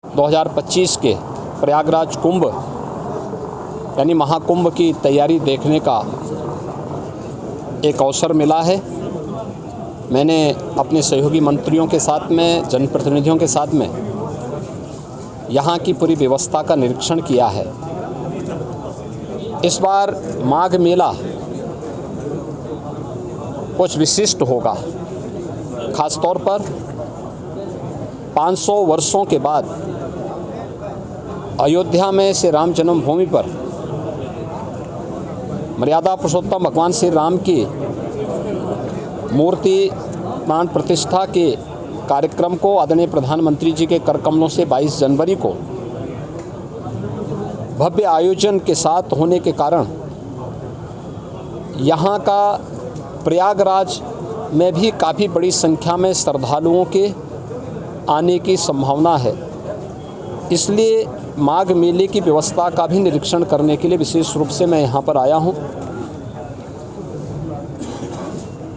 2025 के प्रयागराज कुंभ यानी महाकुंभ की तैयारी देखने का एक अवसर मिला है। मैंने अपने सहयोगी मंत्रियों के साथ में, जनप्रतिनिधियों के साथ में यहाँ की पूरी व्यवस्था का निरीक्षण किया है। इस बार माघ मेला कुछ विशिष्ट होगा, खास तौर पर 500 वर्षों के बाद अयोध्या में श्री राम जन्मभूमि पर मर्यादा पुरुषोत्तम भगवान श्री राम की मूर्ति प्राण प्रतिष्ठा के कार्यक्रम को आदरणीय प्रधानमंत्री जी के कर कमलों से 22 जनवरी को भव्य आयोजन के साथ होने के कारण यहाँ का प्रयागराज में भी काफ़ी बड़ी संख्या में श्रद्धालुओं के आने की संभावना है। इसलिए माघ मेले की व्यवस्था का भी निरीक्षण करने के लिए विशेष रूप से मैं यहाँ पर आया हूँ।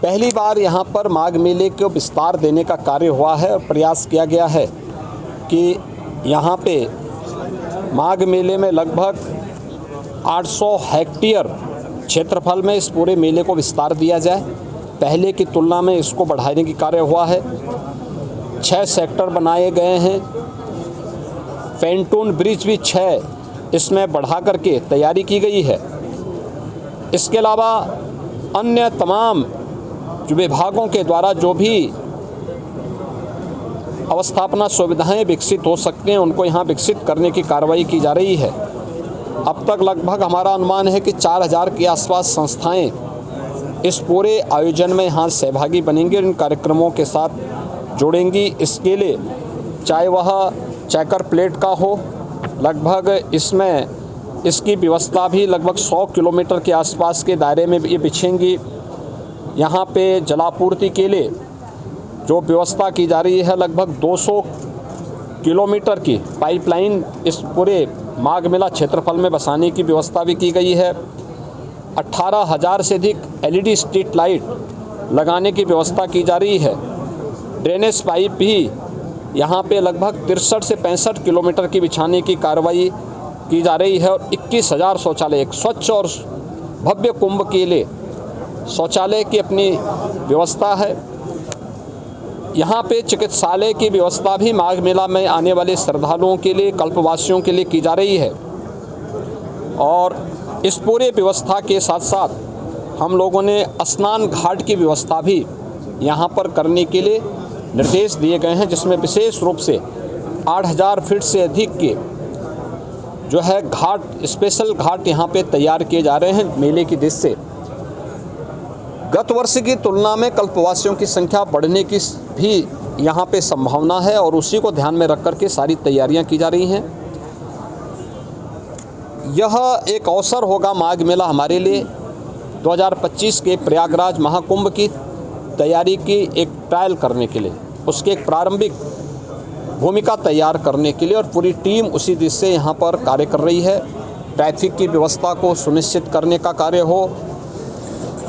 पहली बार यहाँ पर माघ मेले को विस्तार देने का कार्य हुआ है और प्रयास किया गया है कि यहाँ पे माघ मेले में लगभग 800 हेक्टेयर क्षेत्रफल में इस पूरे मेले को विस्तार दिया जाए। पहले की तुलना में इसको बढ़ाने की कार्य हुआ है। 6 सेक्टर बनाए गए हैं। पेंटून ब्रिज भी 6 इसमें बढ़ा करके तैयारी की गई है। इसके अलावा अन्य तमाम जो विभागों के द्वारा जो भी अवस्थापना सुविधाएं विकसित हो सकते हैं उनको यहाँ विकसित करने की कार्रवाई की जा रही है। अब तक लगभग हमारा अनुमान है कि 4000 के आसपास संस्थाएं इस पूरे आयोजन में यहाँ सहभागी बनेंगी और इन कार्यक्रमों के साथ जुड़ेंगी। इसके लिए चाहे वह चेकर प्लेट का हो, लगभग इसमें इसकी व्यवस्था भी लगभग 100 किलोमीटर के आसपास के दायरे में ये बिछेंगी। यहाँ पे जलापूर्ति के लिए जो व्यवस्था की जा रही है, लगभग 200 किलोमीटर की पाइपलाइन इस पूरे माघ मेला क्षेत्रफल में बसाने की व्यवस्था भी की गई है। 18,000 से अधिक LED स्ट्रीट लाइट लगाने की व्यवस्था की जा रही है। ड्रेनेज पाइप भी यहाँ पे लगभग 63 से 65 किलोमीटर की बिछाने की कार्रवाई की जा रही है और 21,000 शौचालय, एक स्वच्छ और भव्य कुंभ के लिए शौचालय की अपनी व्यवस्था है। यहाँ पे चिकित्सालय की व्यवस्था भी माघ मेला में आने वाले श्रद्धालुओं के लिए, कल्पवासियों के लिए की जा रही है। और इस पूरे व्यवस्था के साथ साथ हम लोगों ने स्नान घाट की व्यवस्था भी यहाँ पर करने के लिए निर्देश दिए गए हैं, जिसमें विशेष रूप से 8000 फीट से अधिक के जो है घाट, स्पेशल घाट यहाँ पे तैयार किए जा रहे हैं मेले की दृष्टि से। गत वर्ष की तुलना में कल्पवासियों की संख्या बढ़ने की भी यहाँ पे संभावना है और उसी को ध्यान में रख कर के सारी तैयारियाँ की जा रही हैं। यह एक अवसर होगा माघ मेला हमारे लिए 2025 के प्रयागराज महाकुंभ की तैयारी की एक ट्रायल करने के लिए, उसके एक प्रारंभिक भूमिका तैयार करने के लिए, और पूरी टीम उसी दिशा से यहाँ पर कार्य कर रही है। ट्रैफिक की व्यवस्था को सुनिश्चित करने का कार्य हो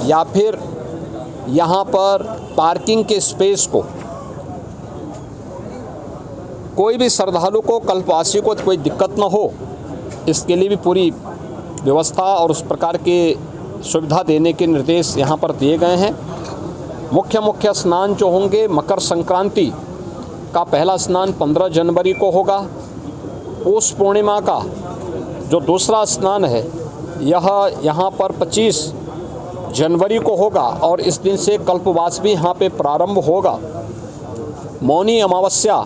या फिर यहाँ पर पार्किंग के स्पेस को, कोई भी श्रद्धालु को, कल्पवासी को कोई दिक्कत न हो, इसके लिए भी पूरी व्यवस्था और उस प्रकार के सुविधा देने के निर्देश यहाँ पर दिए गए हैं। मुख्य स्नान जो होंगे, मकर संक्रांति का पहला स्नान 15 जनवरी को होगा। पौष पूर्णिमा का जो दूसरा स्नान है यह यहाँ पर 25 जनवरी को होगा और इस दिन से कल्पवास भी यहाँ पे प्रारंभ होगा। मौनी अमावस्या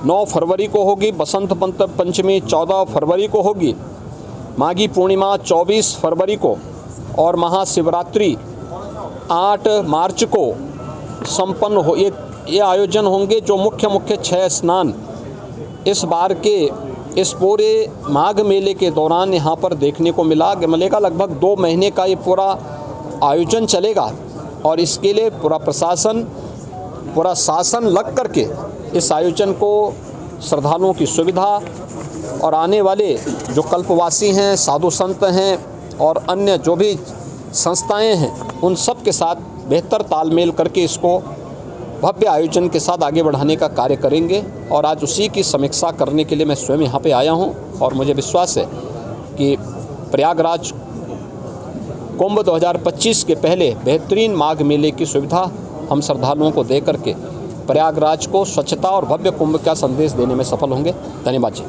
9 फरवरी को होगी। बसंत पंचमी 14 फरवरी को होगी। माघी पूर्णिमा 24 फरवरी को और महाशिवरात्रि 8 मार्च को संपन्न हो। ये आयोजन होंगे जो मुख्य 6 स्नान इस बार के इस पूरे माघ मेले के दौरान यहाँ पर देखने को मिलेगा। लगभग 2 महीने का ये पूरा आयोजन चलेगा और इसके लिए पूरा प्रशासन, पूरा शासन लग करके इस आयोजन को श्रद्धालुओं की सुविधा और आने वाले जो कल्पवासी हैं, साधु संत हैं और अन्य जो भी संस्थाएं हैं, उन सब के साथ बेहतर तालमेल करके इसको भव्य आयोजन के साथ आगे बढ़ाने का कार्य करेंगे। और आज उसी की समीक्षा करने के लिए मैं स्वयं यहाँ पे आया हूँ और मुझे विश्वास है कि प्रयागराज कुंभ 2025 के पहले बेहतरीन माघ मेले की सुविधा हम श्रद्धालुओं को दे करके प्रयागराज को स्वच्छता और भव्य कुंभ का संदेश देने में सफल होंगे। धन्यवाद जी।